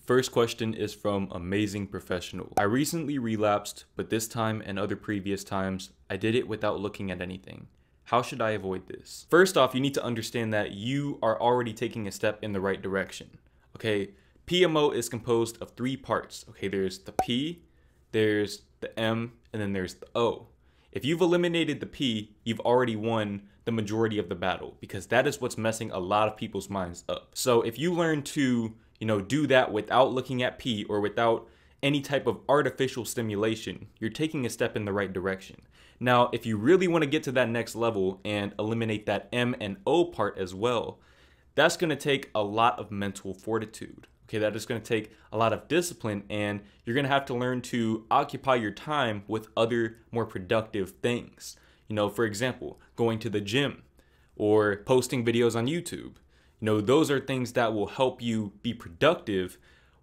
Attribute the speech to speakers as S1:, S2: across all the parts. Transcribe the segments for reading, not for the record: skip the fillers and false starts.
S1: First question is from Amazing Professional. I recently relapsed, but this time and other previous times, I did it without looking at anything. How should I avoid this? First off, you need to understand that you are already taking a step in the right direction. Okay, PMO is composed of 3 parts. Okay, there's the P, there's the M, and then there's the O. If you've eliminated the P, you've already won the majority of the battle, because that is what's messing a lot of people's minds up. So if you learn to, do that without looking at P or without any type of artificial stimulation, you're taking a step in the right direction. Now, if you really want to get to that next level and eliminate that M and O part as well, that's going to take a lot of mental fortitude. Okay, that is going to take a lot of discipline, and you're going to have to learn to occupy your time with other more productive things. For example, going to the gym or posting videos on YouTube. Those are things that will help you be productive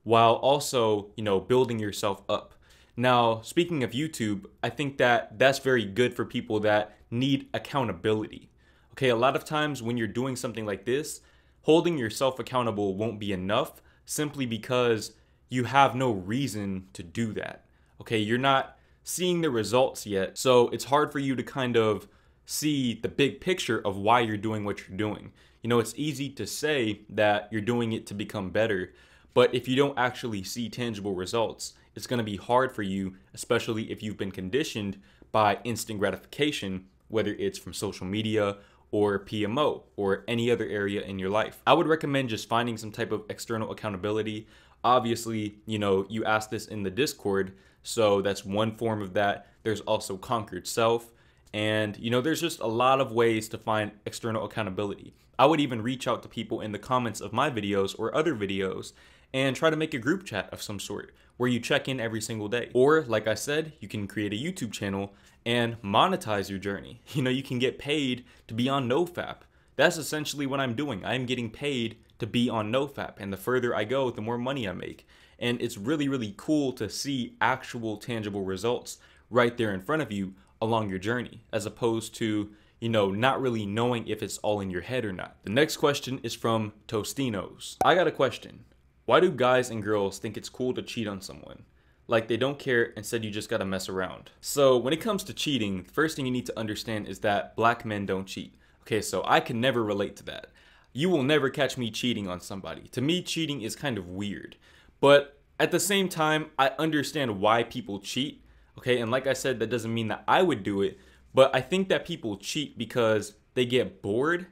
S1: while also, building yourself up. Now, speaking of YouTube, I think that that's very good for people that need accountability. Okay, a lot of times when you're doing something like this, holding yourself accountable won't be enough simply because you have no reason to do that. Okay, you're not seeing the results yet, so it's hard for you to kind of see the big picture of why you're doing what you're doing. It's easy to say that you're doing it to become better, but if you don't actually see tangible results, it's going to be hard for you, especially if you've been conditioned by instant gratification, whether it's from social media or PMO or any other area in your life. I would recommend just finding some type of external accountability. Obviously, you asked this in the Discord, so that's one form of that. There's also Conquered Self, and there's just a lot of ways to find external accountability. I would even reach out to people in the comments of my videos or other videos and try to make a group chat of some sort where you check in every single day. Or, like I said, you can create a YouTube channel and monetize your journey. You can get paid to be on NoFap. That's essentially what I'm doing. I'm getting paid to be on NoFap, and the further I go, the more money I make. And it's really, really cool to see actual tangible results right there in front of you along your journey, as opposed to, not really knowing if it's all in your head or not. The next question is from Tostinos. I got a question. Why do guys and girls think it's cool to cheat on someone? Like they don't care, instead you just gotta mess around. So when it comes to cheating, the first thing you need to understand is that black men don't cheat. Okay, so I can never relate to that. You will never catch me cheating on somebody. To me, cheating is kind of weird. But at the same time, I understand why people cheat. Okay, and like I said, that doesn't mean that I would do it, but I think that people cheat because they get bored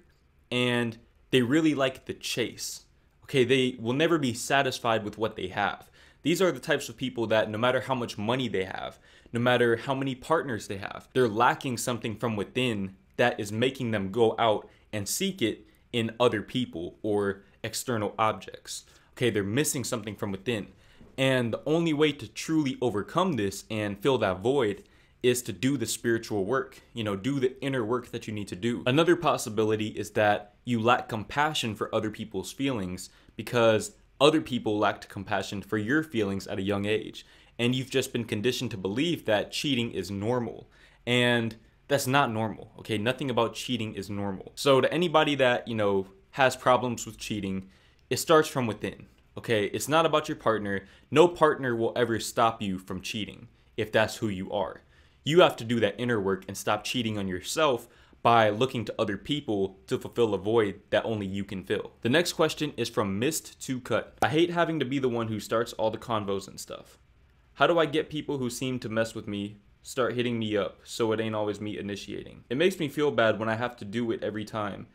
S1: and they really like the chase. Okay, they will never be satisfied with what they have. These are the types of people that no matter how much money they have, no matter how many partners they have, they're lacking something from within that is making them go out and seek it in other people or external objects. Okay, they're missing something from within. And the only way to truly overcome this and fill that void is to do the spiritual work, do the inner work that you need to do. Another possibility is that you lack compassion for other people's feelings because other people lacked compassion for your feelings at a young age. And you've just been conditioned to believe that cheating is normal. And that's not normal, okay? Nothing about cheating is normal. So to anybody that, has problems with cheating, it starts from within, okay? It's not about your partner. No partner will ever stop you from cheating if that's who you are. You have to do that inner work and stop cheating on yourself by looking to other people to fulfill a void that only you can fill. The next question is from Mist to Cut. I hate having to be the one who starts all the convos and stuff. How do I get people who seem to mess with me start hitting me up so it ain't always me initiating? It makes me feel bad when I have to do it every time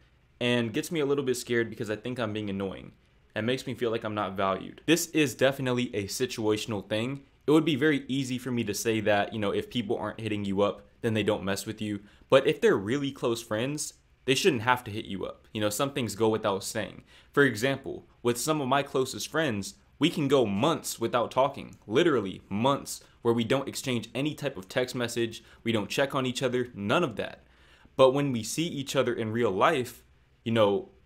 S1: and gets me a little bit scared because I think I'm being annoying and makes me feel like I'm not valued. This is definitely a situational thing. It would be very easy for me to say that, if people aren't hitting you up, then they don't mess with you. But if they're really close friends, they shouldn't have to hit you up. Some things go without saying. For example, with some of my closest friends, we can go months without talking, literally months, where we don't exchange any type of text message, we don't check on each other, none of that. But when we see each other in real life,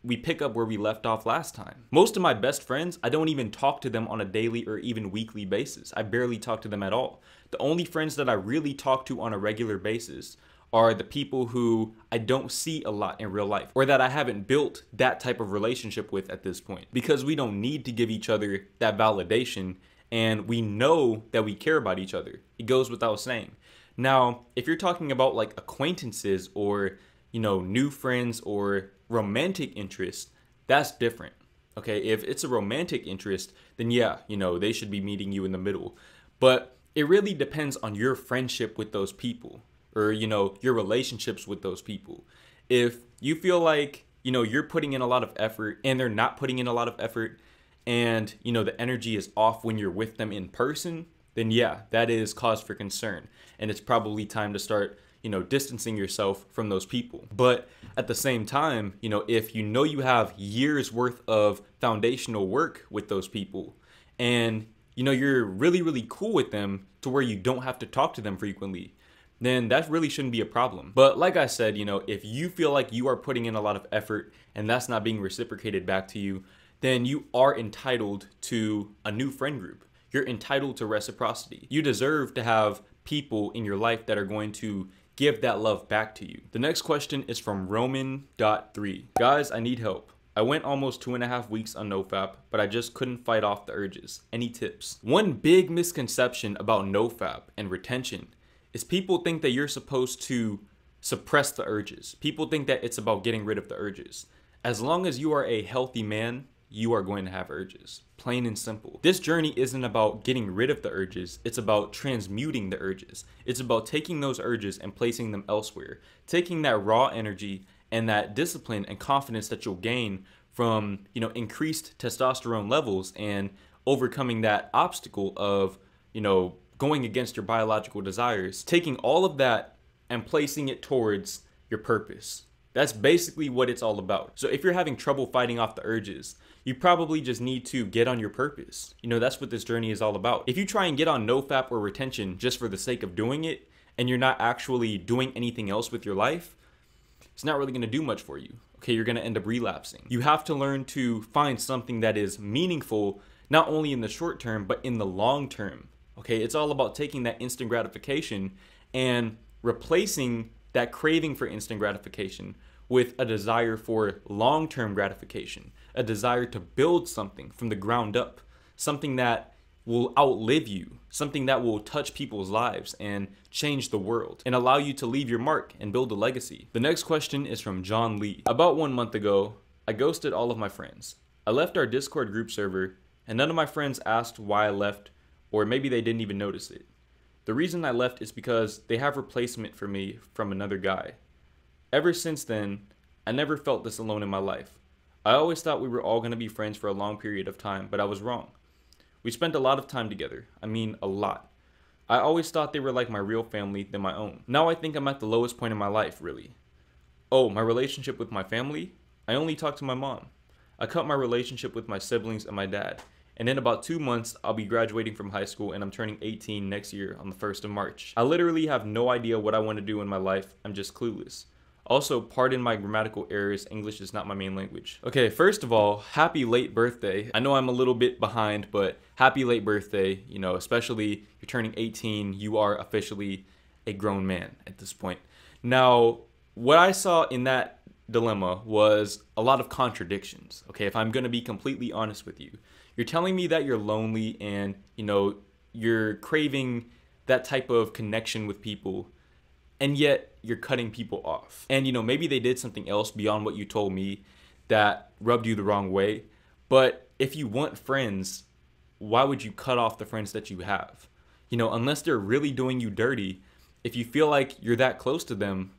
S1: we pick up where we left off last time. Most of my best friends, I don't even talk to them on a daily or even weekly basis. I barely talk to them at all. The only friends that I really talk to on a regular basis are the people who I don't see a lot in real life, or that I haven't built that type of relationship with at this point, because we don't need to give each other that validation, and we know that we care about each other. It goes without saying. Now, if you're talking about like acquaintances or, new friends or romantic interests, that's different. Okay, if it's a romantic interest, then yeah, they should be meeting you in the middle. But it really depends on your friendship with those people, or, your relationships with those people. If you feel like, you're putting in a lot of effort and they're not putting in a lot of effort, and, the energy is off when you're with them in person, then yeah, that is cause for concern. And it's probably time to start, distancing yourself from those people. But at the same time, if you have years worth of foundational work with those people, and, you're really, really cool with them to where you don't have to talk to them frequently, then that really shouldn't be a problem. But like I said, if you feel like you are putting in a lot of effort and that's not being reciprocated back to you, then you are entitled to a new friend group. You're entitled to reciprocity. You deserve to have people in your life that are going to give that love back to you. The next question is from Roman.3. Guys, I need help. I went almost 2.5 weeks on NoFap, but I just couldn't fight off the urges. Any tips? One big misconception about NoFap and retention is people think that you're supposed to suppress the urges. People think that it's about getting rid of the urges. As long as you are a healthy man, you are going to have urges. Plain and simple. This journey isn't about getting rid of the urges. It's about transmuting the urges. It's about taking those urges and placing them elsewhere. Taking that raw energy and that discipline and confidence that you'll gain from, increased testosterone levels and overcoming that obstacle of, going against your biological desires. Taking all of that and placing it towards your purpose. That's basically what it's all about. So if you're having trouble fighting off the urges, you probably just need to get on your purpose. That's what this journey is all about. If you try and get on NoFap or retention just for the sake of doing it, and you're not actually doing anything else with your life, it's not really gonna do much for you. Okay, you're gonna end up relapsing. You have to learn to find something that is meaningful, not only in the short term, but in the long term. Okay, it's all about taking that instant gratification and replacing that craving for instant gratification with a desire for long-term gratification, a desire to build something from the ground up, something that will outlive you, something that will touch people's lives and change the world and allow you to leave your mark and build a legacy. The next question is from John Lee. About 1 month ago, I ghosted all of my friends. I left our Discord group server and none of my friends asked why I left, or maybe they didn't even notice it. The reason I left is because they have replacement for me from another guy. Ever since then, I never felt this alone in my life. I always thought we were all going to be friends for a long period of time, but I was wrong. We spent a lot of time together. I mean, a lot. I always thought they were like my real family than my own. Now I think I'm at the lowest point in my life, really. Oh, my relationship with my family? I only talk to my mom. I cut my relationship with my siblings and my dad. And in about 2 months, I'll be graduating from high school and I'm turning 18 next year on the 1st of March. I literally have no idea what I want to do in my life. I'm just clueless. Also, pardon my grammatical errors, English is not my main language. Okay, first of all, happy late birthday. I know I'm a little bit behind, but happy late birthday. Especially you're turning 18, you are officially a grown man at this point. Now, what I saw in that dilemma was a lot of contradictions, okay, if I'm gonna be completely honest with you. You're telling me that you're lonely and, you're craving that type of connection with people, and yet you're cutting people off. And, maybe they did something else beyond what you told me that rubbed you the wrong way. But if you want friends, why would you cut off the friends that you have? Unless they're really doing you dirty, if you feel like you're that close to them,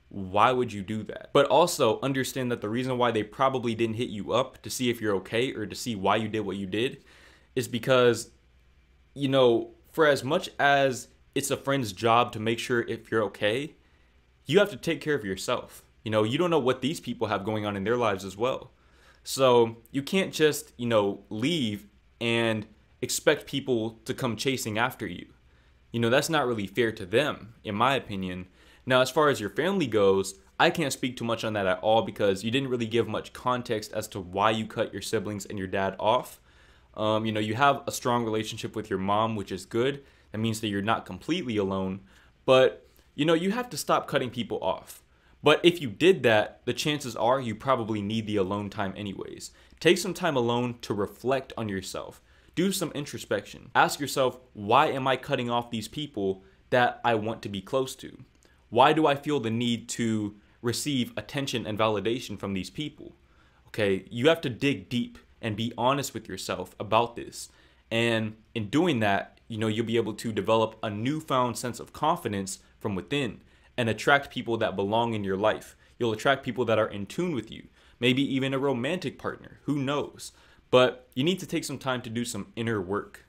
S1: why would you do that? But also understand that the reason why they probably didn't hit you up to see if you're okay or to see why you did what you did is because, for as much as it's a friend's job to make sure if you're okay, you have to take care of yourself. You don't know what these people have going on in their lives as well. So you can't just, leave and expect people to come chasing after you. That's not really fair to them, in my opinion. Now, as far as your family goes, I can't speak too much on that at all because you didn't really give much context as to why you cut your siblings and your dad off. You have a strong relationship with your mom, which is good. That means that you're not completely alone. But, you have to stop cutting people off. But if you did that, the chances are you probably need the alone time anyways. Take some time alone to reflect on yourself. Do some introspection. Ask yourself, why am I cutting off these people that I want to be close to? Why do I feel the need to receive attention and validation from these people? Okay, you have to dig deep and be honest with yourself about this. And in doing that, you'll be able to develop a newfound sense of confidence from within and attract people that belong in your life. You'll attract people that are in tune with you, maybe even a romantic partner, who knows? But you need to take some time to do some inner work.